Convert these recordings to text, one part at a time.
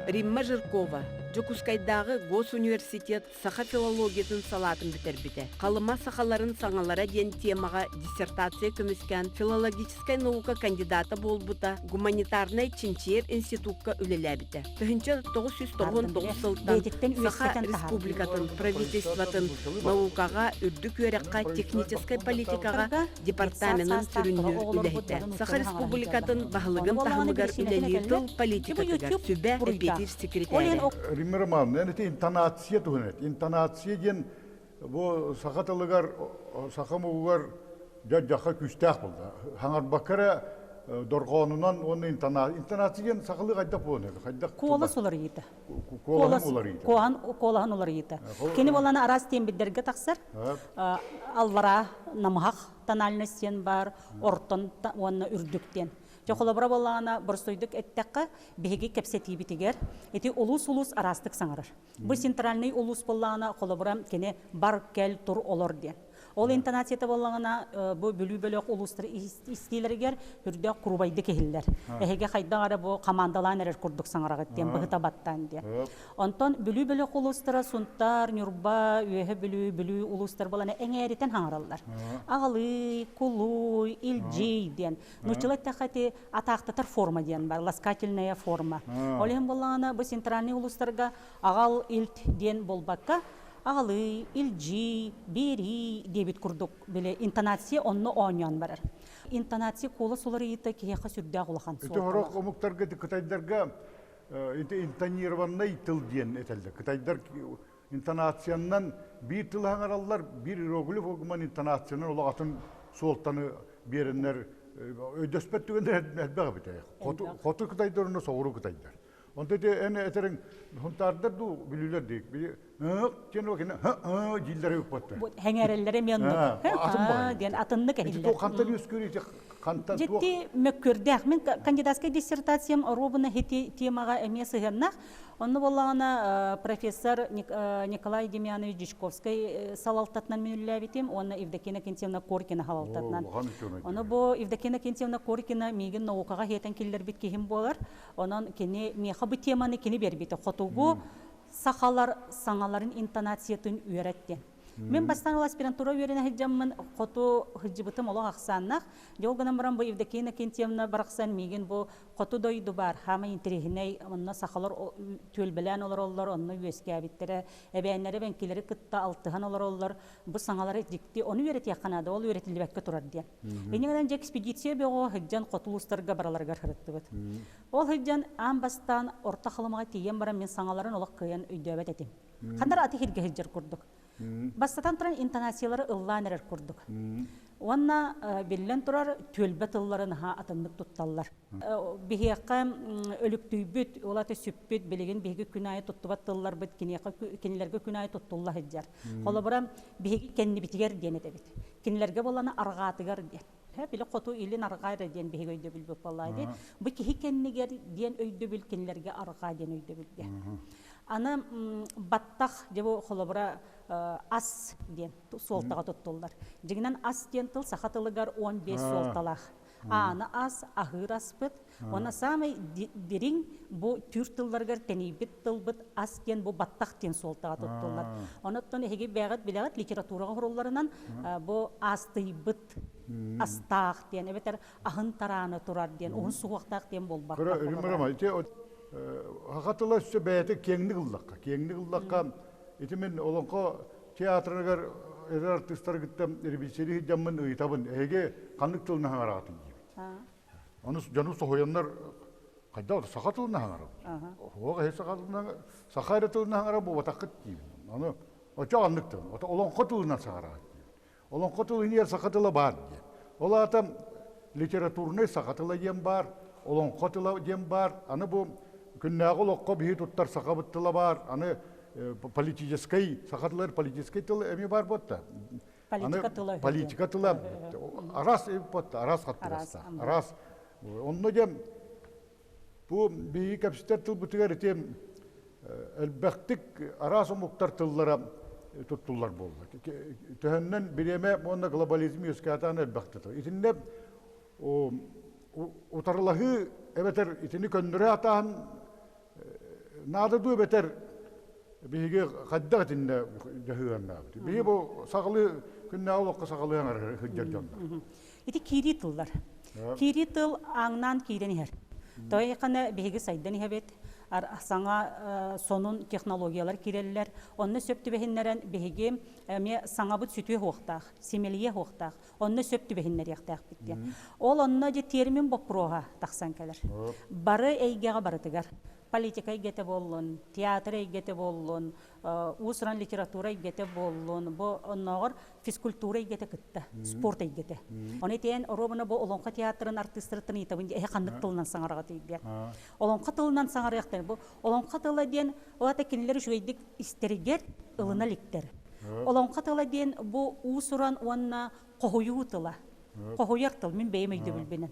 Римма Жиркова, Жокускайдағы Госуниверситет саха филологиятын салатын битербите. Қалыма сахаларын саңалара ден темаға диссертация көміскен филологическая наука кандидата болбута гуманитарный Чинчер институтка үлеләбите. Төхінче 999 сылтан саха республикатын, правительстватын наукаға, үрдік өрекқа, техническай политикаға департаментын түрінні үләйті. Саха республикатын бағылығын тағымығар үлелі тыл политикатығар сүбә репетир секретарі. Риммерман, это интонация tuhnet. Интонация ден bu sakatılıgar, sakamıgar jaja küstah buldu. Hangar bakara dorğonundan onun intonasiyen sakalı kayda buldu. Kola suları yedi. Kola suları yedi. Kola suları yedi. Keni bolana aras tembilderge taksar. Allara namhaq tanalnesiyen var, orton onu ürdükten. Жохолобра боллана борстойдук эттекка беги кепсети битигер эти улус арастык саңарар. Бу центральный улус боллана холобра кене бар кел тур олор ден. Ол интонацияда боллана бу бүлүү-бөлөк улустар истилергер үрдө курбайды кехиллер. Эһеге хайдагара бу командаланер курдук саңарага ден быта баттан ден. Онтон бүлүү-бөлөк улустара сунтар, нюрба, үеһе бүлүү улустар болана эңеритен хаңараллар. Агалы, кулуй, илжи ден. Нучулатта хати атақтатар форма ден бар, ласкательная форма. Олем боллана бу центральный улустарга агал илт ден болбакка агалы, илжи, бери дебит курдук биле интонация онно онян барар. Интонация кола сулары ите кияка сүрдә гулахан сол. Это хорок омуктарга кытайдарга интонированный тыл ден этелде. Кытайдар интонацияннан бир тыл хаңараллар, бир иероглиф огман интонациянан олагатын солтаны береннер ödöspet tügender etbäge bite. Kotu Kıtaydarına soğuru Kıtayдар. Onda de ene eterin huntardır du bilüler deyik. Ken o kene jillere öppattı. Hengerellere mendu. Diyen atınlık ehiller. İşte o kantan yüskürü kantan. Ciddi mökkürdek. Men kandidatska dissertatsiyam robuna heti temaga emye sığırnak. Onu bollağına professor Nikolay Demьянович Дичковский салалтатнан менүлләбитим. Onu Евдокия Кентьевна Коркина халалтатнан. Onu bu Евдокия Кентьевна Коркина меген наукага хетен киллер бит кихим болар. Onun kene meха bu temаны kene бербите. Хотугу сахалар саңаларын интонациятын үйрәттен. Мен бастан аспирантура үйрәнә хиҗаммын, қоту хиҗибытым олы ақсаннақ. Жолганам барам бу Евдокия Кентьевна барақсан меген бу қоту дойду бар. Хама интерехиней онна сахалар төл белән олар олар, онна үескә биттере. Әбәннәре бәнкеләре кытта алтыхан олар олар. Бу саңалары дикти, оны үйрәт якынады, ол үйрәтилбәккә турар дигән. Энегәдән экспедиция бего хиҗан қотулустарга бараларга хырытты бит. Ол хиҗан ам бастан орта халымга тиген барам мен саңаларын олак кыян өйдөбәт этим. Кандай аты хирге хиҗар курдук. Бастатан туран интонациялары ылланырыр курдук. Онна беллен турар төлбәт ылларын ха атындык тутталлар. Бихиякка өлүктүйбүт, олаты сүппүт белеген биһиги күнайы туттубат тыллар бит кинилерге күнайы туттулла хиҗар. Холобара биһиги кенни битигер диен эдебит. Кинилерге боланы аргаатыгар диен. Биле коту илин аргайры диен биһиги өйдө билбеп боллайды. Бу кихи кеннигер диен өйдө бил кинилерге арга диен өйдө билге. Аны баттах дебу холобара ас диен солтага туттулар. Жигинен ас диен тыл сахатылыгар 15 солталах. Аны ас ахыр аспыт. Она самый дирин бу түртылларгар тенибит тылбыт ас диен бу баттах диен солтага туттулар. Онуттан эһиги бәгат билегат литературага хорулларынан бу астыйбыт астах диен эбетер ахын тараны турар диен он сугактак диен болбак. Хакатыла үсө бәйәте кеңдик ыллакка. Кеңдик ыллакка итимен олонко театрыгар эдер артисттар гиттем репетиция жаммын ыйтабын эге кандык тылына хаңаратын дейбит. Аны жану сохояннар кайда сахатылына хаңарат. Ого сахатылына сахара тылына хаңарат бу батакыт дейбит. Аны очо кандык тыл, олонко тылына сахарат. Олонко тылына сахатыла бар дейбит. Ол атам литературный сахатыла дем бар, олонко тыла дем бар. Аны бу күннәгыл оққа бейт ұттар сақабыттыла бар, аны политическай, сақатылар политическай тылы әме бар бұтта. Политика тылы, арас бұтта, арас қаттырасты. Арас. Онны дем, бұл бейі кәпсістер тыл бұтығар етем, әлбәқтік арас ұмықтар тыллара тұттылар болды. Төхіннен біреме, онна глобализм өскәтан әлбәқті тыл. Итінне, утарлахы, әбетер, итіні көндірі атағын Nada duy beter bihiге каддаг тинне жахыганна. Бии бу сагылы күнне алыкка сагылы яңар хыджар жонда. Ити кири тыллар. Кири тыл аңнан киренихер. Той кана биһиги сайдан иһебет. Саңа сонун технологиялар киреллер. Онны сөптүбеһиннерен биһиги эме саңабыт сүтүе хуактак, семелие хуактак. Онны сөптүбеһиннер яктак битте. Ол онны же термин бопрога таксан келер. Бары эйгега барытыгар. Политика игете боллун, театр игете боллун, усран литература игете боллун, бу онногор физкультура игете кытта, спорт игете. Оны тен робуна бу олонка театрын артисттарын итабын эхе кандык тылынан саңарга тийген. Олонка тылынан саңар яктан бу олонка тылы ден олата кинилер шуйдик истеригер ылына ликтер. Олонка тылы ден бу усран онна кохую тыла. Кохуяр тыл мен беймейді білбенен.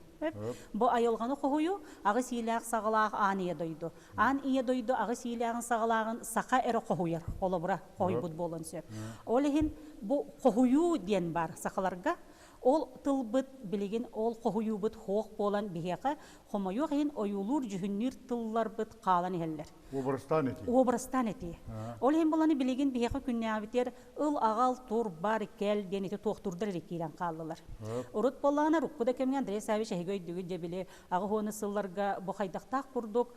Бу айылғаны кохую ағы сийләғ сағылағы ан ие дойду. Ан ие дойду ағы сийләғын сағылағын сақа әрі кохуяр. Олы бұра кохуй бұд болын сөп. Олығын бу кохую ден бар сақаларға. Ол тыл бұд білеген ол кохую бұд хоқ болан бігеға хомайу ғейін ойулур жүхіннер тыллар бұд қалан елер. Обрастан эти. Обрастан эти. Ол hem bolany bilegen biheka günne abiter ıl agal tur bar kel deneti toxturdur rekilen qaldılar. Urut bolana rukkuda kemgen dres abi şehgöydügü debile ağı honu sıllarga bu haydaqtaq kurduk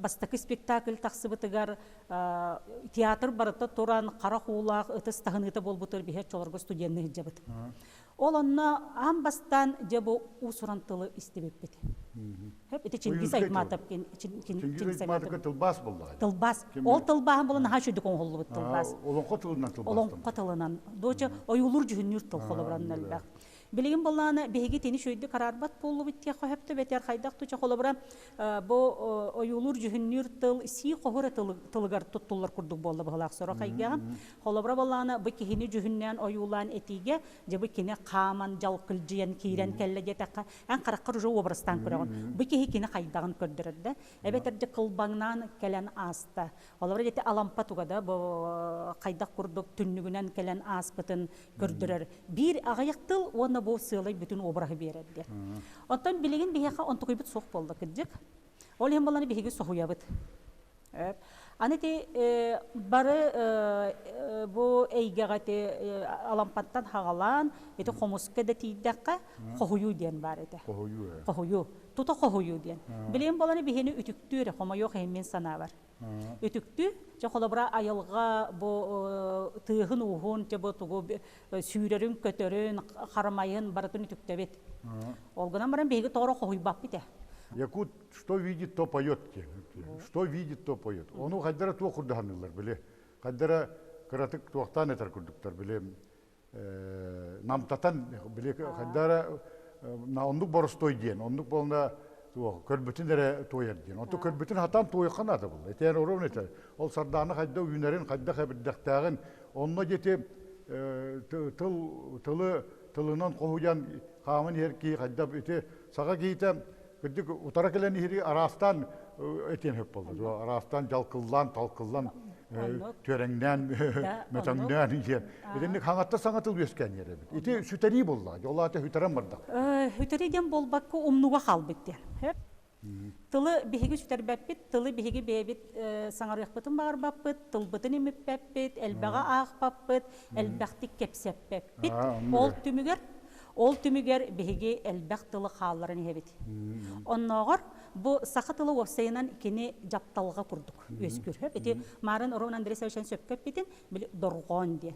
bastakı spektakl taqsıbıtıgar teatr barıta turan qara huulaq ıtыс tağınıta bolbutur bihe çolorga studenni hijabıt. Olanna ambastan jabo usuran tılı istebepti. Hep ite Çingiz Aytmatov ken Çingiz Aytmatov tılbas buldu. Tılbas. Ol tılbahın bulan ha şöydük on hollu tılbas. Olonqa tılından tılbas. Olonqa tılından. Doça oyulur jühünür tıl holobran elbaq. Bilgin bolana behigi teni şöydü kararbat bollu bittiye qohepte beter haydaq doça holobran bu oyulur jühünür tıl si qohura tılgar tutullar kurduk bollu balaq sora qayga. Holobra bolana bu kihini jühünnen oyulan etige je bu kine qaman jalqıljiyan kiren kelle jetaqqa an qaraqır jo obrastan kuragan. Bu kihini qaydağın kördürde. Ebeter je qılbangnan kelen asta. Holobra jete alampatuga da bu qaydaq kurduk tünnügünen kelen aspıtın kördürür. Bir ağayaqtıl onu bu sığılay bütün obrahı beredi. Ondan bilgin biheqa ontuqybıt soq boldu kıjık. Ol hem bolany bihigi soquyabıt. Anete bары bu eygagate alampattan hagalan ete qomuska da tiydaqqa qohuyu diyen bar ete. Qohuyu. Tuta qohuyu diyen. Bilen bolany bihini ütüktüre qoma yoq hemen sana var. Ütüktü Çakolabra ayılga bu tığın uğun bu tuğu sürerün kötörün xaramayın baratın ütüktebet. Olgunan baran begi toğra qohuybap bite. Якут что видит, то поет. Что видит, то поет. Onu haddara tuğa kurdahanırlar bile. Haddara kıratık tuğaktan eter kurduklar bile. Namtatan bile haddara onduk borustoy diyen. Onduk bolna körbütünlere toyar diyen. Ontu körbütün hatan toyakkan adı bul. Eteyen orum eter. Ol sardağını hadda ünerin hadda habirdaqtağın. Onunla geti tılından qohuyan qamın herki hadda eti sağa giyitem. Gıdık utara gelen hiri arastan eten hep oldu. Arastan jalkıllan, talkıllan, törengden, metangden diye. Edenlik hangatta sanatıl üyesken yere. İti süteri boldu. Yolata hüteram vardı. Hüteriden bolbakka umnuğa qalbitti. Hep. Tılı bihigi süterbepit, tılı bihigi bebit sanarıqbıtın bağırbapıt, tılbıtın emipbepit, elbağa ağıqbapıt, elbaqtik kepseppepit. Ol tümüger bihigi elbaqtılı xalların hebit. Onnoğor bu saqatılı ofsayınan kini japtalga kurduk. Öskür hep. Eti marın Orhan Andres Avşan söpkep bitin dorgon diye.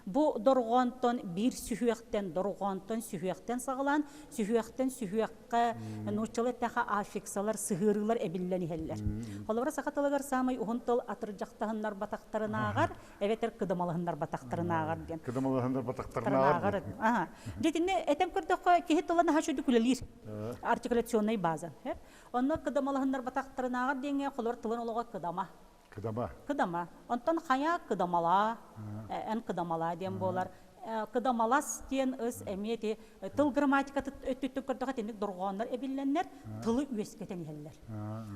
Bu dorgonton bir sühüyekten dorgonton sühüyekten sağılan sühüyekten sühüyekka nurçalı taqa afeksalar sığırılar ebilleni heller. Olavra saqatılıgar samay uhuntal atırjaqtahınlar bataqtarına ağar, eveter kıdamalıhınlar bataqtarına ağar diyen. Kıdamalıhınlar bataqtarına ağar. Aha. Jetine etem kırdık ki hitolana haşudu külelir. Artikülasyonay bazan. Hep. Onlar kıdamalıhınlar bataqtarına ağar diyen kolor tılın olağa kıdama. Kıdama. Ondan xaya kıdamala, en kıdamala diyen bolar. Kıdamalas diyen ıs emiyeti tıl gramatika öttüttük kırdığa tendik durğanlar ebillenler tılı üyesketen yeller.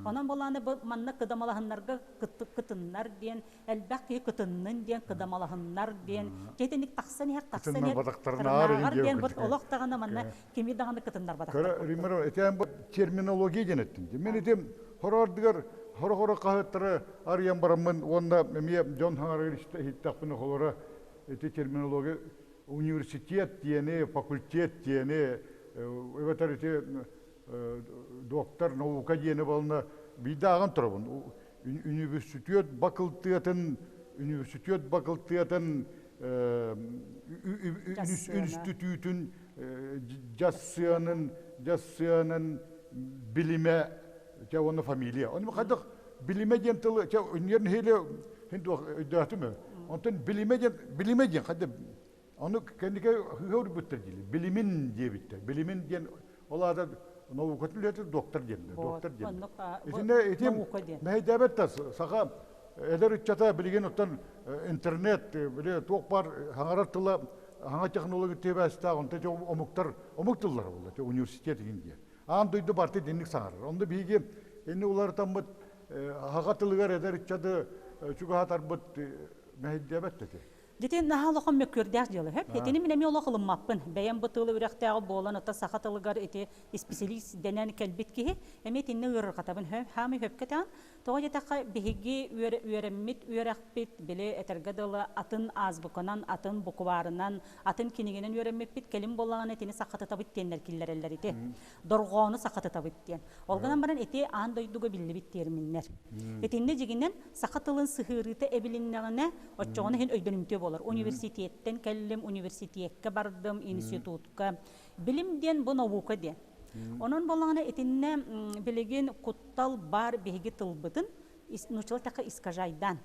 Ondan bolağını manna kıdamalahınlarga kıtınlar diyen, elbaqi kıtının diyen kıdamalahınlar diyen, ketendik taqsan yer tırnağar diyen olaqtağına manna kemi dağını kıtınlar badaqtar. Rimero, eten bu terminologiya denettin. Men etem horardıgar хора кахыттары арыян барамын, онда мен Джон Хангаргер хиттақпыны холора эти терминология университет тиене, факультет тиене, эватар эти доктор наука тиене балына бидаган тұрабын. Университет бакылтыятын институтын жассыянын билиме оны фамилия. Оны қадық билиме ден тылы, өнерін хейлі хинду өйдәтімі. Онтан билиме ден қадық оны кәндіке хүйір бүттір дейілі. Билимин дебітті. Билимин ден олада наукатын үлеті доктор денді. Етім мәйдәбет тас. Сақа әдер үтчата білген оттан интернет, тоқ бар, хаңарар тылы, хаңа технология тебәсті ағынта омықтылар болды, университет егінде. Ан дойды барты денлік саңарар. Онды бейге, әне олар тамбыт, хаға тылығар әдер үтчады, чуға хатар бұт мәйдәбет тәте. Дитен нахалохон мөккөрдәк жылы хеп. Этени минеме олохылым маппын. Бәян бутылы үрәктәгы болан ата сахатылыгар эти специалист денән кәлбит ки. Эмет инне үрәр катабын һәм хөпкәтән. Тоҗа тәкъ биһиги үрәммит үрәхпит биле этергәдәле атын азбыкынан атын букварынан атын кинигенен үрәммит бит келим болган этени сахаты табыт теннәр килләрелләр ите. Доргоны сахаты табыт тен. Олганан баран эти ан дойдуга билли бит терминнәр. Этинне жигеннән сахатылын сыһырыты эбилиннәгенә оччоны һин өйдөнүмтө университеттен келлим, университетке бардым, институтка. Билимден bu наука де. Onun bolağına etinne bilegen kuttал бар беги тылбытын, нучыл тақа искажайдан.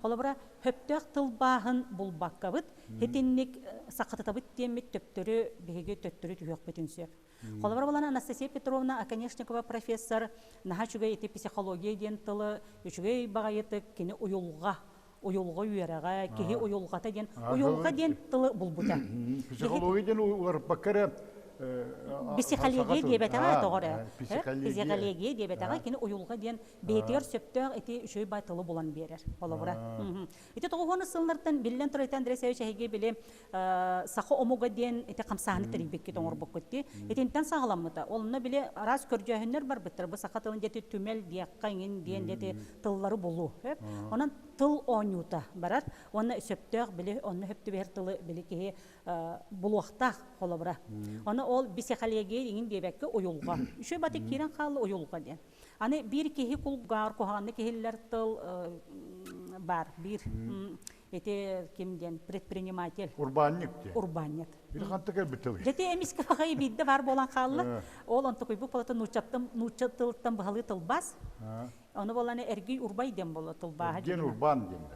Холобра höptök тылбағын булбаккабыт, хетинник сақататабыт демет төптөрі беги төттөрі түйек бүтінсөп. Холобра болана Анастасия Петровна Аконечникова профессор, наха чугай еті психология ден тылы, чугай бағайеті кені уйулға үйеріға, кеге уйулғата ден, уйулға ден тылы бұлбұта. Психология ден олар баққары Психология дебетаға тоғыры. Психология дебетаға кені уйулға ден бетер сөптөг еті үшөй бай тылы болан берер. Еті тоғығыны сылныртын білден тұрайтан дәресәуі шәйге біле сақы омуға ден еті қамсағыны тәрібекке тоңыр бұқ көтті. Етінтен сағаламыда. Олына біле раз көржәхінер бар біттір. Бұл сақы тылын деті түмел дейққайын ден деті тыллары болу. Онан тыл онюта барар. Оны сөптөг біле, оны хөпті бер тылы біле кеге бұлуақтақ қолабыра. Оны ол психология деген дебекке ойылға. Үшөй баты керен қалы ойылға ден. Аны бір кеге құлғар қоғаны кегелер тыл бар. Bir ete kimden предприниматель. Урбанник. Урбанник. Bir қанты кәл бітілі. Жете эмиске бағай бидді бар болан қалды. Ол онты көйбік болатын нучаттылықтан бағалы тылбас. Оны боланы әргей урбай ден болы тылбаға. Ген урбан денді.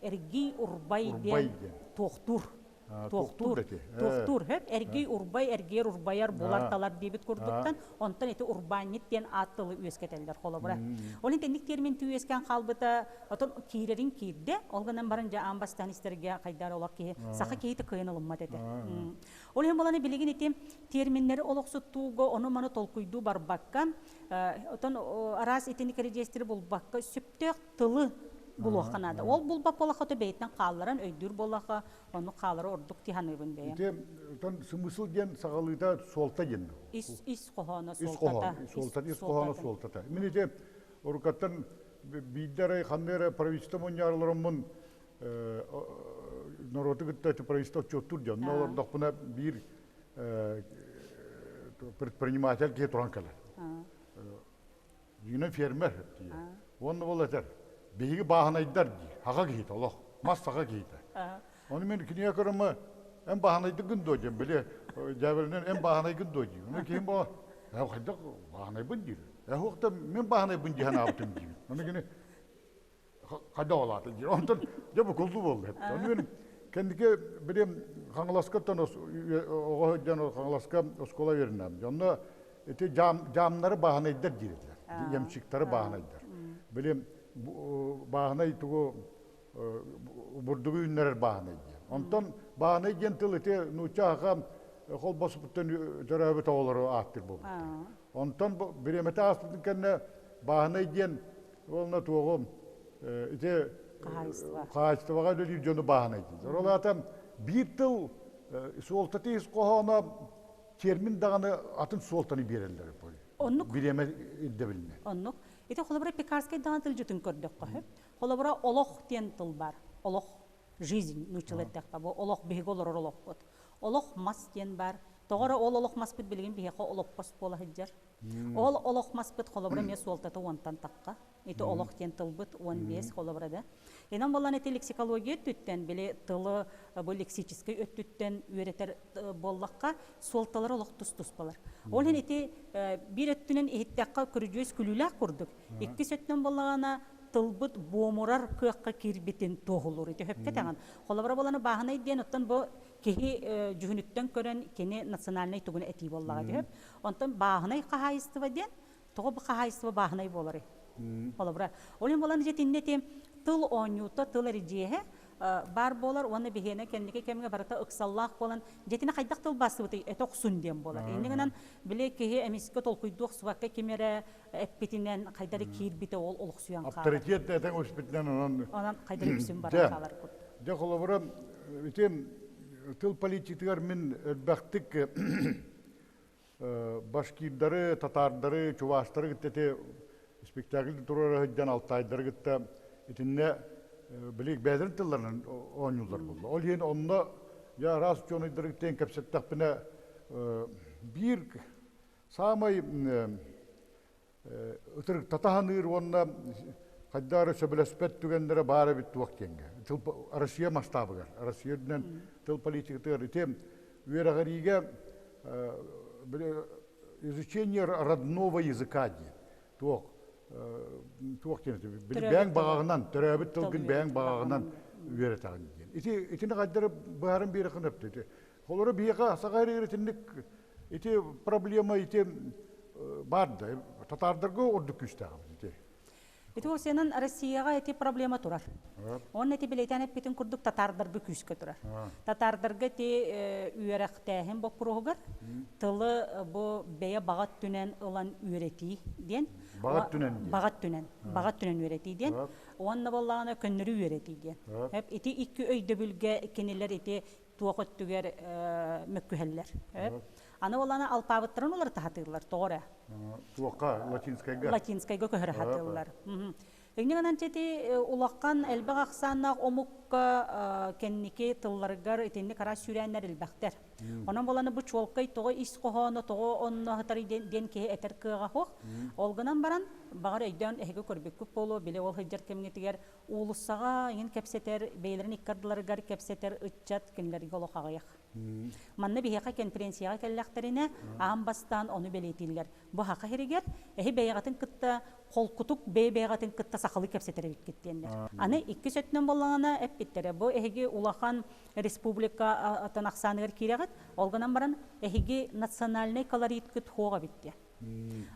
Әргей урбай ден тоқтур. Тоқтур, әргей урбай, әргер урбайар болар талар дебет көрдіктен, онтан еті урбаниттен аттылы өскетелдер қолы бұра. Ол ентендік термен түйескен қалбыта, отын кейлерін кейді, олғынан барынжа амбастанистерге қайдар олақ кейі, сақы кейті қиынылыммат еді. Ол ен боланы білеген еті терминлері олықсыттуғы, оны маны толқойду бар баққа, отын арас етені кережестері бұл баққа сөптек тылы бұлуаққанады. Ол бұлбақ болақы бейтінен қалыран өйдір болақы, оны қалыры ордық тиханыбын бейін. Итем, смысл ден сағалыда солта денді. Ис қоғаны солтата. Ис қоғаны солтата. Мен ете, ұрқаттан бейдері, қандері правительство мұнярылырымын народы күтті правительство чөттір ден. Олар дақпына бір предприниматель кей тұран кәлі. Жүйінен фермер. Оны бол әтер. Бейгі бағанайдар дей, хаға кейті, олақ, мас хаға кейті. Оны мен кіне көрімі, әм бағанайды күн дойден, біле, жәбірінен әм бағанай күн дойден. Оны кейін бұл, қайдақ бағанай бұн дейір. Оқта мен бағанай бұн дейін аптым дейін. Оны кіне қайда олады дейір. Онтан жабы күлді болды. Оны мен кәндіке білем қаңыласқаттан оғыдан қаңыласқа оскола верінем. Оны жамнары бағанайдар дейірдер, емшіктары бағанайдар. Білем, бағанай тұғы бұрдығы үнлерер бағанай ден. Онтан бағанай ден тыл ете нұчаға қол басып бұттан түрәбі тауылары аттыр бұл. Онтан біреметі аспытын кәнне бағанай ден олына тұғы қағайыстываға өлі жоны бағанай ден. Ол атам бір тыл солтаты ес қоғана термин дағаны атын солтаны берелдер. Оннук биреме иддебилне. оннук. Ити холобра пекарский дан тыл жутун көрдөк кохып. Холобра олох тен тыл бар. Олох жизнь нучилеттек бу олох биги олор олох бот. Олох мас тен бар. Тогора ол олох мас бит билген биги олох пос бола хиджар. Ол олох мас бит холобра мес олтата онтан такка. Ити олох тен тыл бит 15 холобра да. Энан балан эти лексикология түттен биле тылы бу лексический өттүттен үйретер боллакка солталар олох тус балар. Ол эти бир өттүнен эттекка көрүжөс күлүлак курдук. Икки сөттөн боллагана тылбыт буомурар кыакка кирбитин тоголур ити хөпкө таган. Холобра баланы баахына иден оттон бу кеһи жүгүнүттөн көрөн кене национальный тугун эти боллага деп. Онтон баахына кахайыстыба ден, того кахайыстыба баахына болары. Холобра. Олен баланы жетиннети тыл онюта тыл рижеhe бар болар, оны бигене кендике кемге барата ыксаллах болан, жетине кайдак тыл басыбыты эток сундем болар. Эндигенен биле кеһи эмиске толкуйдук субакка кемере эппитинен кайдары кирбите ол олуксуян калар. Авторитет этен успитнен Онан кайдары үсүн бар калар. Де холобра итем тыл политикалар мен бактык башкирдары, татардары, чувастары гитте спектакль турары хыджан алтайдары гитте итинне билик бәдер тылларынан ойнулар болды. Ол ен онна я раз чоныдары тен капсеттакпына бир самай ытыр татаханыр онна кайдары сөбелеспет түгендере бары бит туактенге. Тыл Россия масштабыгар. Россиядан тыл политикалар итем үерагариге изучение родного языка ди. Бәң бағағынан, түрәбіт тылгын бәң бағағынан үйері тағын дейін. Итіні қайдары бағарын бері қынып дейді. Қолыры бейіға сағайры еретіндік проблема барды. Татардарға орды күстағым. Ити ол сенен Россияға эти проблема турар. Он эти билетен эппитин курдук татардарга күскө турар. Татардарга ти үйрәктәһен бу прогар. Тылы бу бәя багат түнен ылан үйрәти ден. Багат түнен үйрәти ден. Онна боллагына көннүрү үйрәти ден. Хеп ити икки өйдө бүлгә кенелер ити туакыт түгәр мөккүһәлләр. Аны оланы алпабыттырын олар тахатырлар, тоғыра. Туаққа, латинскайга? Латинскайга көхірі хатырлар. Эгнегенен тети улаққан әлбіқ ақсаннақ омуққа кеннеке тылларғар етенне кара сүрәнлер әлбәқтер. Онан боланы бұ чолқай тоғы ис қоғаны тоғы онны хатары ден кеге әтер кыға хоқ. Олғынан баран бағар өйден әйгі көрбек көп болу, біле ол хыджар кемнетігер улысаға еңін кәпсетер, бейлерін иккардыларғар кәпсетер үтчат кенлерге олықағаяқ. Манны бихеқа конференцияға кәлләқтеріне ағам бастан оны белетейлер. Бұ хақа херегер, әйі бәйғатын күтті қолқұтық бәйғатын күтті сақалы кәпсетері біткеттендер. Аны 2 сөтінен болағына әп біттері. Бұ әйгі улахан республика атын ақсанығыр кереғыт, олғынан баран әйгі национальный колорит күт хоға бітті.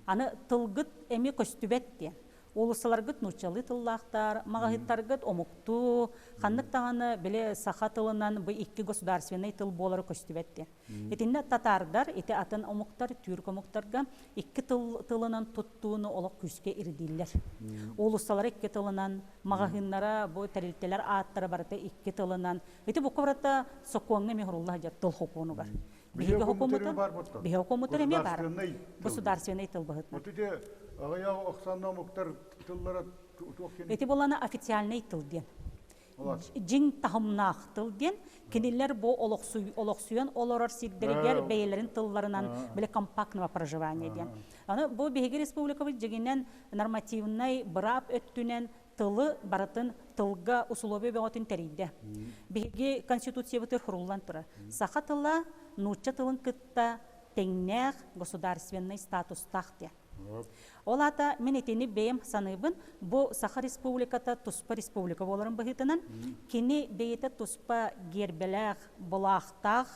Аны тылғыт әме көстүбетті. Улысыларгыт нучалы тыллақтар, мағахиттаргыт омукту, қаннық тағаны біле саха тылынан бұл 2 государственный тыл болары көстүбетті. Етінде татардар, еті атын омуктар, түрк омуктарға 2 тылынан тұттуыны олық күске ирдейлер. Улысылар 2 тылынан, мағахиннара бұл тәрелтелер аттары барыты 2 тылынан. Еті бұл қабырата соқуаңны мехрулла жар тыл хокуыны бар. Биһиге хокумутар эме бар. Государственный тыл бахытна. Ағаяғы оқсанна мұқтар тыллара туақкен? Эти болана официальный тыл ден. Жин тахымнақ тыл ден. Кенелер бұл олықсуян оларар сиддерігер бәйлерін тылларынан біле компактного проживания ден. Бұл Беге республика бұл жегенен нормативный бұрап өттінен тылы баратын тылға условия бәғатын тәрейді. Беге конституция бұтыр құрулан тұра. Сақа тылла нуча тылын күтті теңнәқ государственный статус тақты. Олата мен етені бейім саныбын, бұл Саха республиката тұспа республика боларын бұхытынан, кені бейті тұспа гербеләқ, бұлақтақ,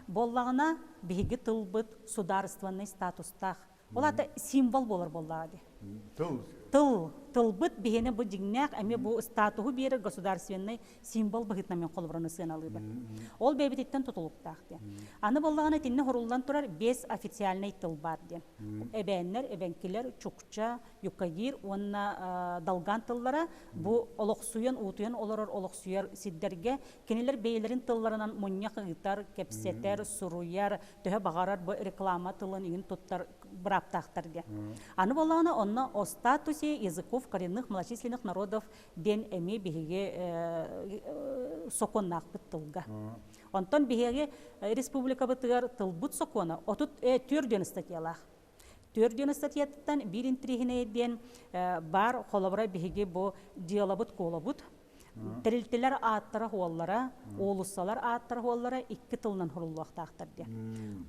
боллағына бейгі тылбыт сударственный статустақ. Олата символ болар боллағады. Тылбыт бейіне бұл жігнәқ, әме бұл статуы бері государственный символ бұхытна мен қолбыраны сыналыбы. Ол бейбітеттен тұтылықтақты. Аны боллағына тенне құрылдан тұрар 5 официальный тыл барды. Әбәнлер, әбәнкелер, чукча, юкагир, онна далган тыллара, бұл олықсуян, ұтуян, оларар олықсуяр сиддерге, кенелер бейлерін тылларынан мұньяқ ұйтар, кепсетер, сұруяр, төһе бағарар бұл реклама тылын егін тұттар браптахтар де. Аны болағына онна о статусе языков коренных малочисленных народов ден эми бихиге соконнақ бит тылга. Онтон бихиге республика бытыгар тылбут сокона, отут түрден статьялах. Түрден статьяттан бирин трихине ден бар холобра бихиге бо диалабут колабут. Тәрилтелер аттары хуаллара, олуссалар аттары хуаллара 2 тылынан хурулуақтақтар де.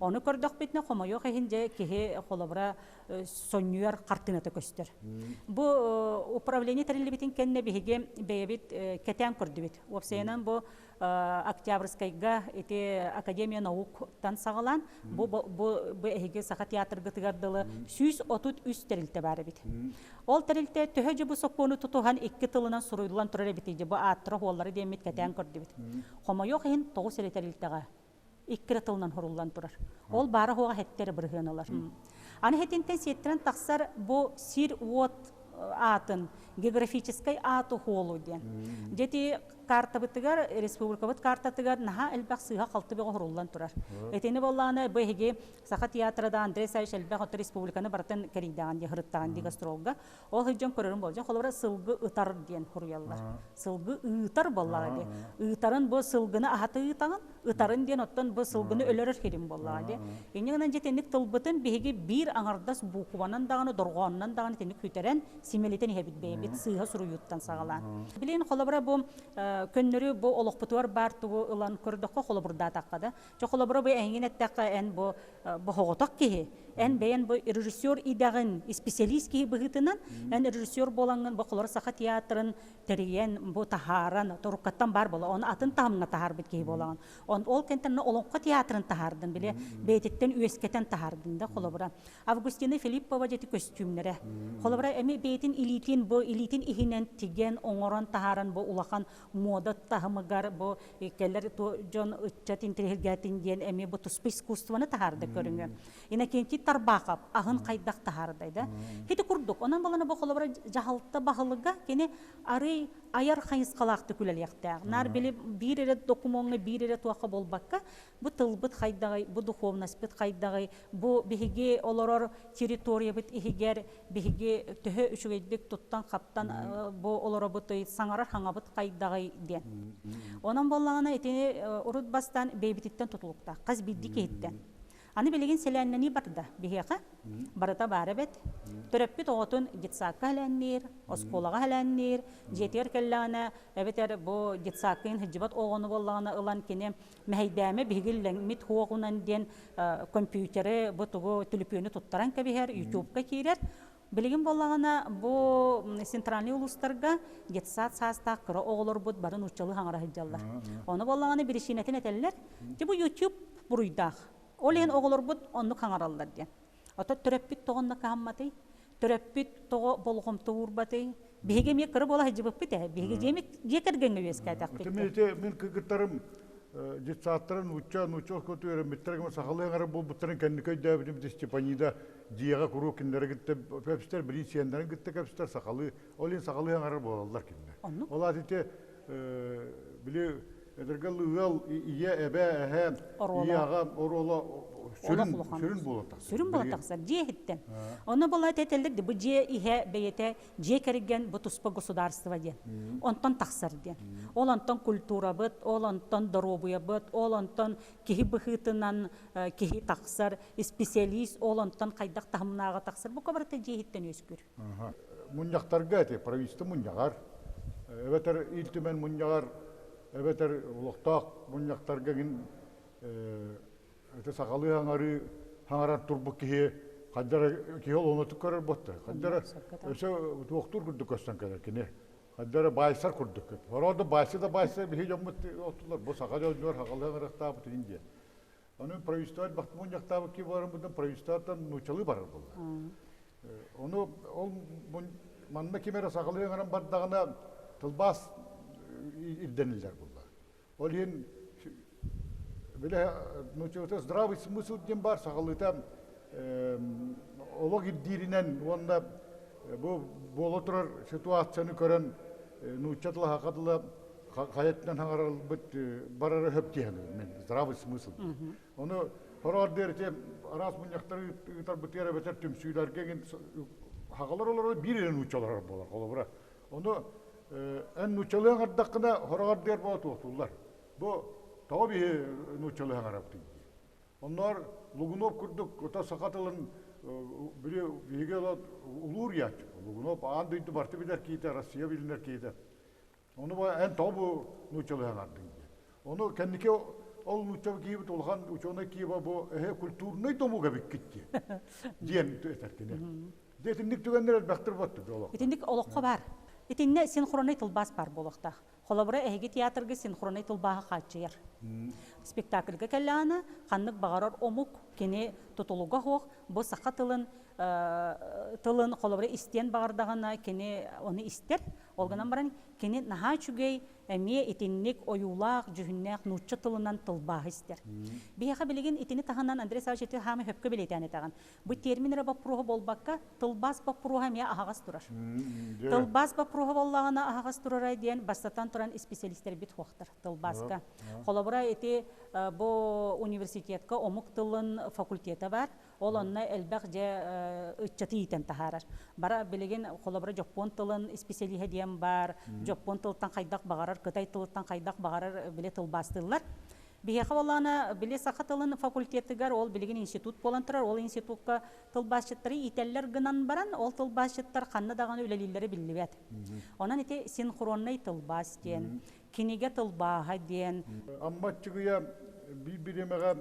Оны көрдік бетіне қомайо қайынде кеге холобра сонюар қартынаты көстер. Бұл управление тәрилі бетін кәнне бігеге бәйбет кәтен көрді бет. Опсайынан бұл Октябрьскайга эти Академия науктан сағалан, бұл әйге сақа театр гытығардылы сүйіз отут үз тәрілті бәрі бет. Ол тәрілті төхі бұл соққоны тұтуған 2 тылынан сұруйдылан тұрар бетейді. Бұл аттыры олары демет кәтен көрді бет. Қомайо қайын 9 сәрі тәрілтіға 2 тылынан хұрулан тұрар. Ол бары хоға хеттері бірген олар. Аны хеттентен сеттерін тақсар бұл сир от атын, географическай ату холу ден. Дети карта бытыгар, республика быт карта тыгар, наха әлбәқ сыға қалты беға хұрулан тұрар. Этені боллағына бәйге Сақа театрада Андрей Савич әлбәқ оты республиканы баратын кәрейдаған де, ғырыттаған де гастролға. Ол хыджан көрерін болжан, қолабыра сылғы ұтар ден хұрыялар. Сылғы ұтар боллаға де. Ұтарын бұл сылғыны ағаты ұтағын, ұтарын ден оттан бұл сылғыны өлерір керім боллаға де. Енегінен жетенік тылбытын бәйге бір аңардас бұқуанан дағаны, дұрғанынан дағаны тенік хүтерен симелетен ебит бәйбет сыға сұруйуттан сағалан. Білейін қолабыра бұл көннөрү бу олоқпутуар бар тугу ылан көрдөккө холобурда таққада. Жо холобура бу әңген әттәққа ән бу хоғотақ кеге. Ән бәйін бу режиссер идағын специалист кеге бұғытынан, ән режиссер болаңын бу қолар сақа театрын тәрейен бу тахаран, торуккаттан бар бола. Оны атын тағымына тахар бит кеге болаңын. Ол кентін олонққа театрын тахардын, біле бәйтеттен өскетен тахардын да холобура. Августина Филиппова жеті костюмнері. Холобура әме бәйтін илитин ихинен тиген оңоран тахаран бу улақан мода тахымыгар бу келер жон үтчат интерхилгатин ден эми бу туспы искусствоны тахарды көрүнгө. Ина кенти тарбакап агын кайдак тахардайда. Хити курдук. Онан баланы бу холобра жахалтта бахылыга кене ары аяр хайыс калакты күлелякта. Нар били бир эре документны бир эре туакка болбакка бу тылбыт кайдагы, бу духовность кайдагы, бу биһиге олорор территория бит ихигер биһиге төһө үчүгөйдүк туттан каптан бу олоробут саңарар хаңабыт кайдагы ден. Онан боллагана этени урут бастан бейбититтен тутулукта, каз бидди кейттен. Аны билеген селеннени барда, бихеқа, барыта барабет, төрөппит оғытын детсакка хәләннер, осколаға хәләннер, жетер кәлләна, әбетер бу детсаккын хиджибат оғыны боллағына ылан кене мәйдәме бігілләң мит хуағынан ден компьютері бұтығы түліпені тұттаран кәбихер, YouTube-ка кейрер. Білеген болағына бұл центральный улустарға детсат састақ кірі оғылыр бұд барын ұчалы хаңыра хиджалар. Оны болағына бірішінетін әтелілер, бұл YouTube бұруйдақ. Олен оғылыр бұд онны қаңаралар ден. Ота түрәппит тоғынна қамматай, түрәппит тоғы болғым тұғырбатай, бейге ме кірі бола хиджибіп біті, бейге жекерген өйеске айтақ бітті. Мен күгіттарым детсаттарын уча көту өрімбеттерге сақалайын ғара бұл бұттарын кәнікөй дәбінің біті Степанида дияға құру кендері күтті, көпістер білін сиендерін күтті көпістер сақалы, олен сақалайын ғара болалар кендер. Ол адеті біле Эдергал уял ия эбе эһэ ияга орола сүрүн болотак. Сүрүн болотаксар жехиттен. Оны бола тетелдик бу же ихе бейете же керген бу туспа государство ден. Онтон таксар ден. Ол онтон культура бит, ол онтон доробуя бит, ол онтон кихи быхытынан кихи таксар, специалист ол онтон кайдак тахымнага таксар. Бу кабарта жехиттен өскүр. Муньяктарга те правительство муньягар. Эбетер илтимен муньягар Эбетер улуқтақ мұнияқтарға ген сақалы хаңаран тұрбы кеге қаддара кеге оңытып көрір бұтты. Қаддара өсі туқтыр күрді көстен кәдер кене. Қаддара байсар күрді көт. Ороды байсы да байсы бейі жомыт оқтылар. Бұл сақалы өндер хақалы хаңарақтағы бұты инде. Оның правительстват бақты мұнияқтағы ке барым бұдан правительстваттан нұчалы барыр бұл. Оны ол манна кемері сақалы хаңаран бардағына тылбас ирденилер булла. Ол ен биле нучута здравый смысл ден бар сагылыта олог ирдиринен онда бу болотурар ситуацияны көрөн нучатла хакатла хаяттан хаңарал бит барары хөптен мен здравый смысл. Оны Horor derse aras munyakları ıtar bıtıya beter tümsüyler gegen hagalar olur bir yerin uçalar bolar. Kolabra. Onu en uçalığın ardakına horor der bu tuğullar. Bu tabi uçalığın araptı. Onlar Lugunov kurduk, ota sakatılın biri bilgiler ulur yaç. Lugunov andıydı bartı bilir ki Rusya bilinir ki onu en tabu uçalığın ardın. Onu kendiki ol uçağı gibi tolhan uçağına gibi bu kültürünü tomuga bitti. Diyen eterkine. Detinlik tügenler baktır battı ola. Итинник олоққа бар. Итинне синхронный тылбас бар болықта. Холобра эһиги театрга синхронный тылбаға қачыйар. Спектакльга келлана ханнык бағарар омук кене тутулуга хоқ бу сақа тылын холобра истен бағардағана кене оны истер. Олганан баран кене наха чүгей әме итинник оюлақ жүхіннәқ нуччы тылынан тылбағы истер. Бияқа білеген итини тағанан Андрей Савчеті хамы хөпкі білетәне таған. Бұ терминері баппыруға болбаққа тылбас баппыруға мәе ағағас тұрар. Тылбас баппыруға боллағына ағағас тұрар айден бастатан тұран специалистер бит хоқтыр тылбасқа. Холобра ити бұ университетка омук тылын факультеті бар. Ол онна әлбәқ же үтчаты итен тахарар. Бара білеген холобра жоппон тылын специалиха диен бар. Жоппон тылыттан қайдақ бағарар, кытай тылыттан қайдақ бағарар біле тылбастылар. Бияқа болана біле сақа тылын факультетігер ол білеген институт болан тұрар. Ол институтқа тылбасшыттары итәллер гынан баран, ол тылбасшыттар қанны даған өлелілері білі бәд. Онан ете синхронный тылбас ден, кенеге тылбаға ден. Амматчығыя бір-біремеға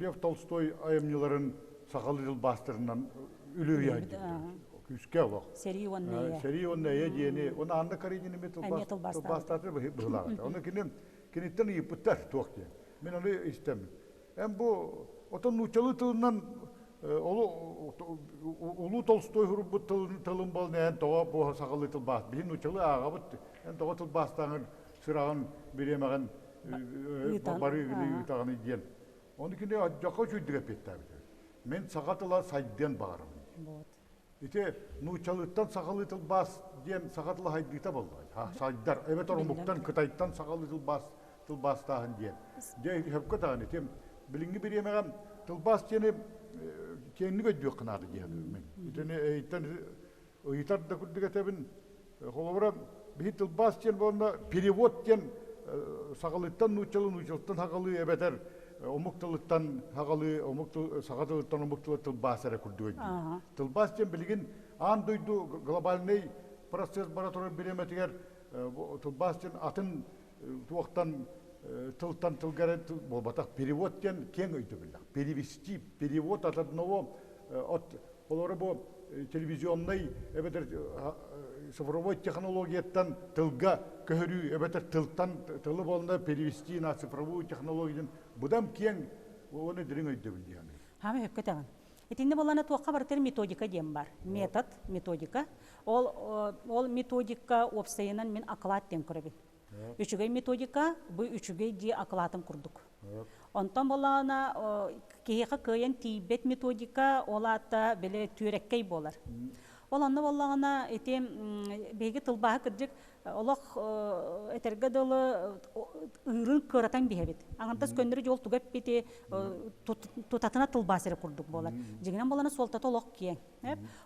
Лев Толстой айымныларын сақалы тылбастырынан үлі яды. Күске олақ. Сери онная. Сери онная дені. Оны Анна Каренинеме тылбастатыр бұғылағады. Оны кенеттен епіттер тоқты. Мен оны істемін. Әм бұл отын ұчалы тылынан Улу Толстой ғұрып тылын балын ән тоға бұл сақалы тылбаст. Білін ұчалы аға бұтты. Ән тоға тылбастағын сырағын беремеген бары үйтағын иден. Оны кенде жаққа жүйдіге петтәбі. Мен сақатыла сайден бағарым. Ите нучалыттан сақалы тылбас ден сақатыла хайдыйта болды. Сайдар. Эбет орымықтан Кытайттан сақалы тылбастағын ден. Де хөпкі тағын етем. Білінгі беремеген тылбас дені кеңнік өйдігі қынады деді. Итені әйттен ұйытарды күрдігі әтебін. Қолабыра бір тылбас ден болында перевод ден сақалыттан нучалыттан сақалы әбетер. Омуктылыттан хагалы, сагатылыттан омуктылы тылбасыра күрдүгөйдү. Тылбас ден билген ан дойду глобальный процесс баратыры береметигер тылбас ден атын туактан тылтан тылгары болбатак перевод ден кең өйдү билак. Перевести, перевод от одного от олары бу телевизионный эбетер цифровой технологияттан тылга көһөрүү эбетер тылтан тылы болна перевести на цифровую технологиядан будам кең оны дирин өйдө билди аны. Хаме хөккөтөгөн. Этинде болана туакка бартер методика дем бар. Метод, методика. Ол методика опсайынан мен акылат ден көрөбүн. Үчүгөй методика, бу үчүгөй ди акылатын курдук. Онтон болана кеха көйен тибет методика олата беле түреккей болар. Ол анны боллагана этем беги тылбаha кырдык олох этерге дылы ырын көрөтөн бихебит. Аңантас көндөрү жол тугап бити тутатына тылбасыр курдук болар. Жигинен болана солтата олох кие.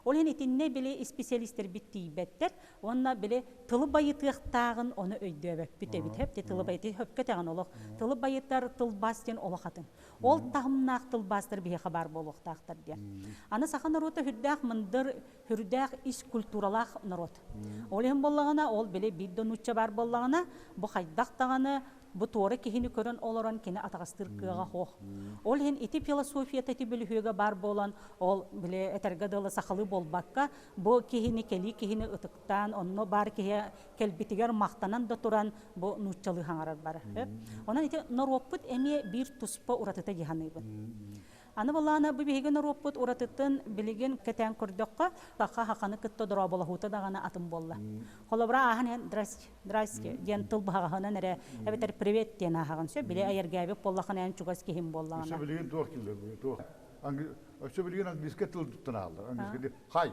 Ол ен этинне беле специалисттер битти беттер, онна беле тылы байытыктагын оны өйдөбөп битебит. Хепте тылы байыты хөпкөтөгөн олох. Тылы байыттар тылбастен олохатын. Ол тахымнак тылбастыр бихе хабар болохтактар дия. Аны сахан рота хүрдәк мындыр хүрдәк иш культуралах народ. Ол ен боллагана ол беле биддон учча бар боллагана бу хайдактаганы бу торы кихини көрөн олорон кене атагастыр кыга хох. Ол ен ити философия тати билүүгө бар болан ол биле этерге дылы сахалы болбакка бу кихини кели кихини ытыктан онно бар кихе келбитигер мактанан да туран бу нуччалы хаңарар бар. Онан ити нароппут эме бир туспа уратыта жиханыбын. Аны болана бу беген нароппут уратытын билеген кетен көрдөккө бака хаканы кытта дора болахута дагана атым болла. Холобра ахан здрасте ден тылбагана нере эбетер привет дена хаган сө биле аергабе боллахана ан чугас кихим боллагана. Сө билеген туак килдер туак. Сө билеген англиска тылдыттан алды. Англиска хай.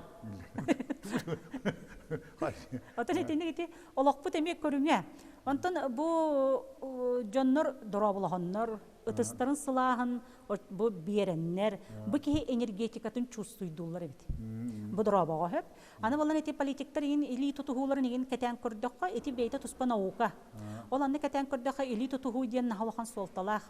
Хай. Отон этинде олокпут эме көрүңө. Онтон бу жоннор дора болаханнар ытыстарын сылаһын бу биереннер, бу киһи энергетикатын чувствуйдулар бит. Бу дробого хеп. Аны болан эти политиктер ин или тутуһуларын ин кетен көрдөккө, эти бейте туспа наука. Ол аны кетен көрдөккө или тутуһу диен нахалахан солталах.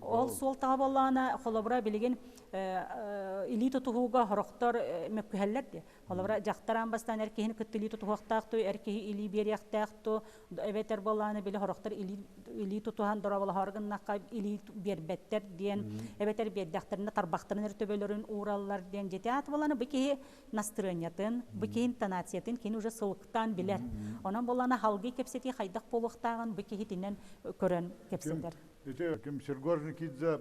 Ол солтага болана холобра билеген или тутуһуга хорохтор мөккүһәлләр ди. Холобра жактаран бастан эркеһин кыттыли тутуһактаакту, эркеһи или берияктаакту, эбетер боланы биле хорохтор или тутуһан дорабала харгыннакка или бербеттер диен, эбетер бердактарына тарбактарын төбөлөрүн ураллар диен жетеат боланы бики настроениятын, бики интонациятын кини уже сылыктан билер. Онан боланы халгы кепсети хайдак болуктагын бики хитинен көрөн кепсетер. Эти ким Сергорникидзе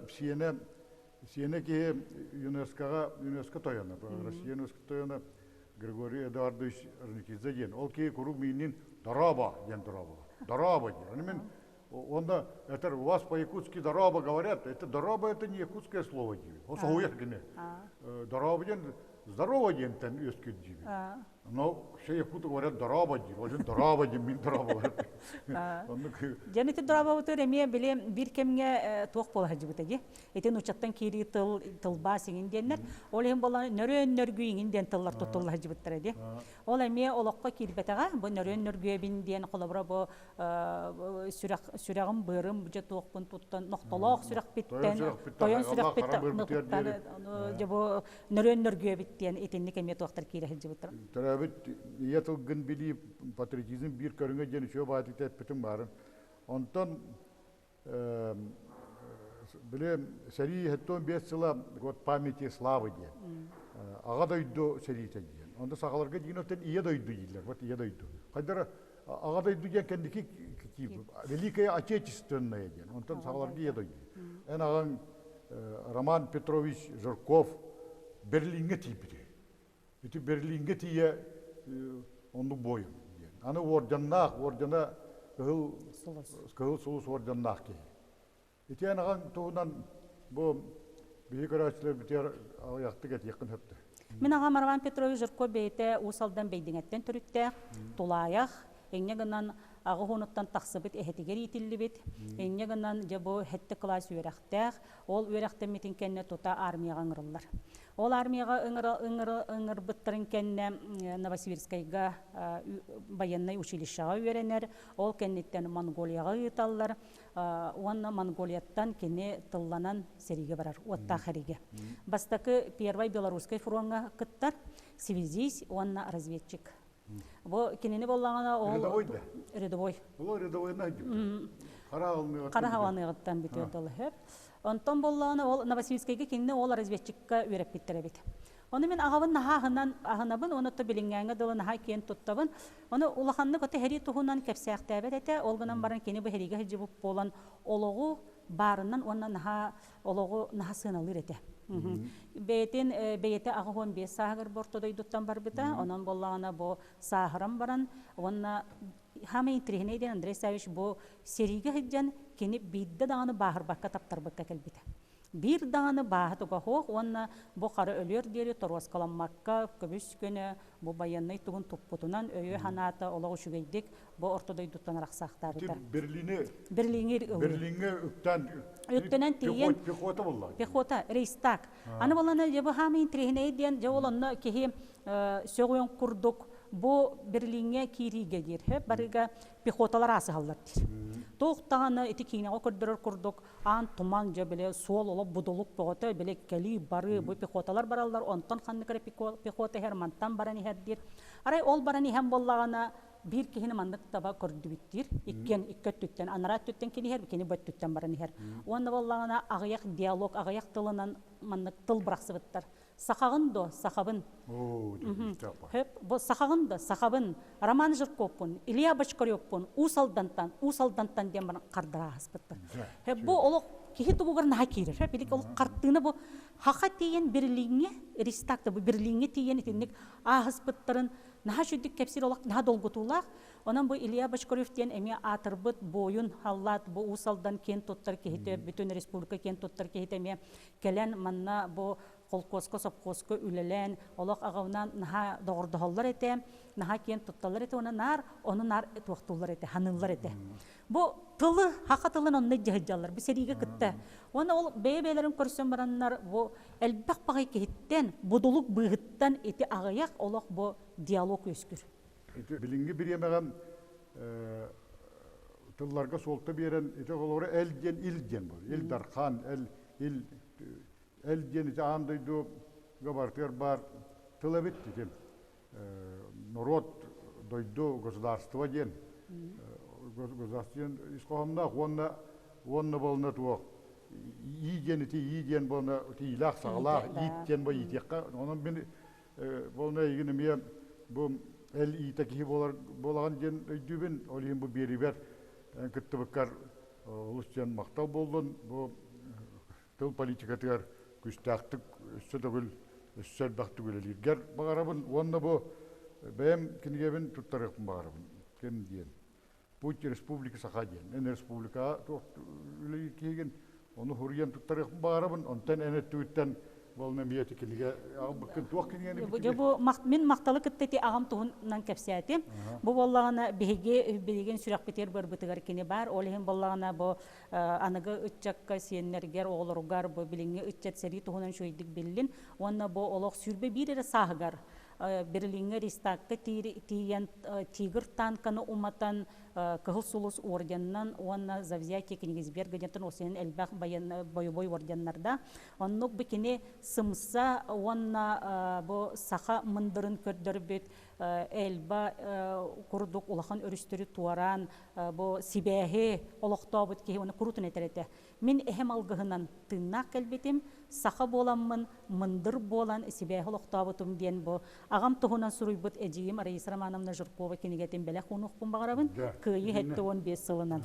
сиене ки ЮНЕСКО тояна, Россия ЮНЕСКО тояна Григорий Эдуардович Орникидзе ден. Ол ки курук минин дороба ден дороба. Дороба ден. Онда это у вас по-якутски дороба говорят, это дороба это не якутское слово ден. Он соуяткине. Дороба ден здорово ден тен ёскит ден. Но все якуты говорят дороба ден. Вот дороба ден, мин дороба. Жанети дороба утыр эме биле бир кемге тоқ бола хажыбытаги. Этен учаттан кири тылба сигин деннер. Ол эм бола нөрөн нөргүйин ден тыллар тутулла хажыбыттар ди. Ол эме олокко кирбетага бу нөрөн нөргүйбин ден колобра бу сүрагым бырым бу тоқпун туттан ноктолок сүрак биттен тоyon сүрак биттен жабо нөрөн нөргүйбит ден этенник эме тоқтар кири хажыбыттар. Тарабит ятыл гын били патриотизм бир көрүнгө жен шо баатыт битим барын. Онтон биле сери хеттон 5 жыла год памяти славы ден. Ага дойду сери ден. Онда сагаларга динотен ие дойду дилер. Вот ие дойду. Кайдара ага дойду ден кендики великое отечественное ден. Онтон сагаларга ие дойду. Эн аган Роман Петрович Жирков Берлинге типиде. Эти Берлинге тие онду бойым. Аны ордена кыл сулус орденнах ки. Эти анаган туунан бу биграчлар битер аяктык эт якын хөптү. Мен ага Роман Петрович Жирков бейте усалдан бейдиңеттен түрүттэ, тулаях, эңнегенан ага хонуттан таксыбыт эхетигер итиллибит, эңнегенан жабо хетте класс үйрәхтәх, ол үйрәхтә митин кенне тута армияга ыңырыллар. Ол армияга ыңыр быттырын кенне Новосибирскайга военный училищега үйренер, ол кеннеттен Монголияга ыталлар, уанна Монголияттан кенне тылланан сериге барар, уатта хариге. Бастакы Первой Белорусской фронтга кыттар, связист, уанна разведчик. Бу кенени боллагана ол рядовой. Бул рядовойна жиб. Карахаваныгыттан битөдөл хеп. Онтон боллагана ол Новосибирскайга кенне ол разведчикка үйрәп биттеребит. Оны мен агабын нахагынан агынабын, оны то билингәнгә дылы наха кен туттабын. Оны улаханны көтө хери тухунан кепсәхтәбет әтә, олгынан баран кене бу херигә җибып болан ологу барыннан оннан наха ологу наха сыналыр әтә. Бейтин бейте агын 5 сагыр бортодой дуттан барбыта, онан боллагана бу сагырам баран, онна хамы интригнейден Андрей Савич бу сериге хиджан кени бидде даны бахыр бакка таптар бакка келбите. Бир даны баһатыга хох, онна бу кары өлөр дери торос каламмакка көбүс көне бу баянный тугун туппутунан өйө ханата олагы шүгейдик бу ортодой дуттан рахсактарыда. Берлинге үктәнен тиен пехота рейстак. Аны баланы жабы хамы интригнейден жолонна кеһи сөгөн курдук бу Берлинге кириге дир. Хеп барыга пехоталар асыгаллар дир. Тоқтағаны эти кейнеға көрдірір күрдік, ан туман жа біле суол олап будолук боғыты, біле кәли бары, бұл пехоталар баралар, онтан қанны кәрі пехота хермантан бараны хәрдір. Арай ол бараны хәм боллағана bir kihini mandık taba kördü bittir. İkket tütten, anarat tütten kini her, kini böt tütten barani her. Onda vallağına ağayak diyalog, ağayak tılınan mandık tıl bıraksı bittar. Sakağın do, sakabın. Hep bu sakağın da, sakabın. Roman Jırkov'un, İlya Başkaryok'un, Usaldantan diyen bana kardırağız bittar. Hep bu oluk kihi tuğugar naha kirir. Hep ilik oluk karttığını bu haka tiyen birliğine, ristakta bu birliğine tiyen itinlik ağız bittarın naha şüddük kepsir olak, naha dolgutulak. Ondan bu İlya Başkaryok diyen emi atırbıt boyun hallat bu Usaldan ken tuttar kehite, bütün respublika ken tuttar kehite emi kelen manna bu колкоска сопкоска үлелен олох агавнан наха догордохоллар эте наха кен тутталар эте оны нар туактулар эте ханыллар эте бу тылы хака тылын онны жаһаллар бу сериге кытта оны ол бебелерин көрсөм бараннар бу элбак багай кехиттен будулук быгыттан эти агаяк олох бу диалог өскүр Билинги bir yemeğem tıllarga solta beren ite olore elgen ilgen bu. Il darkan il elgen ite andaydı gabartır bar tılabit diyen. Народ дойду государство ден. Государство искомда онна болна туак. Иген ите иген болна тилах сагла иткен бо итекка. Onun beni болна игене мен bu el итеки болаган ден өйдүбен олин бу берибер кыттыбыккар улустан мактал болдун бу тыл политикатыгар күстактык өссөтөгүл өссөрбактык үлелигер багарабын онна бу бем кингебин туттарыкпын багарабын кен диен Путь республика Сахаден эн республика үлеги кеген оны хурген туттарыкпын багарабын онтан эне түттен Волна мияти киниге бакын туак кинигени бу мен макталы кыттети агам туһуннан кепсәти бу боллагана биген сүрәк битер бер битер кини бар олehen боллагана бу аныгы үтчакка сиеннергер оглоругар бу билинге үтчат сери туһунан шойдик биллин онна бу олог сүрбе бирере сагар Берлинге ристакка тиен тигр танканы уматан кыгыл сулус орденнан онна за взятие Кенигсберга дентен осен элбах боевой орденнарда оннук бикине сымса онна бу саха мындырын көрдөрбүт элба курдук улахан өрүстөрү туаран бу сибэхе олоктобут ки оны курутун этерете мен эхем алгыһынан тыннак келбетим саха боламмын мындыр болан сибэхе олоктобутум диен бу агам туһунан суруйбут эжигим Раиса Романовна Жиркова кинигетин беле хунукпун багарабын кыйы хетте 15 сылынан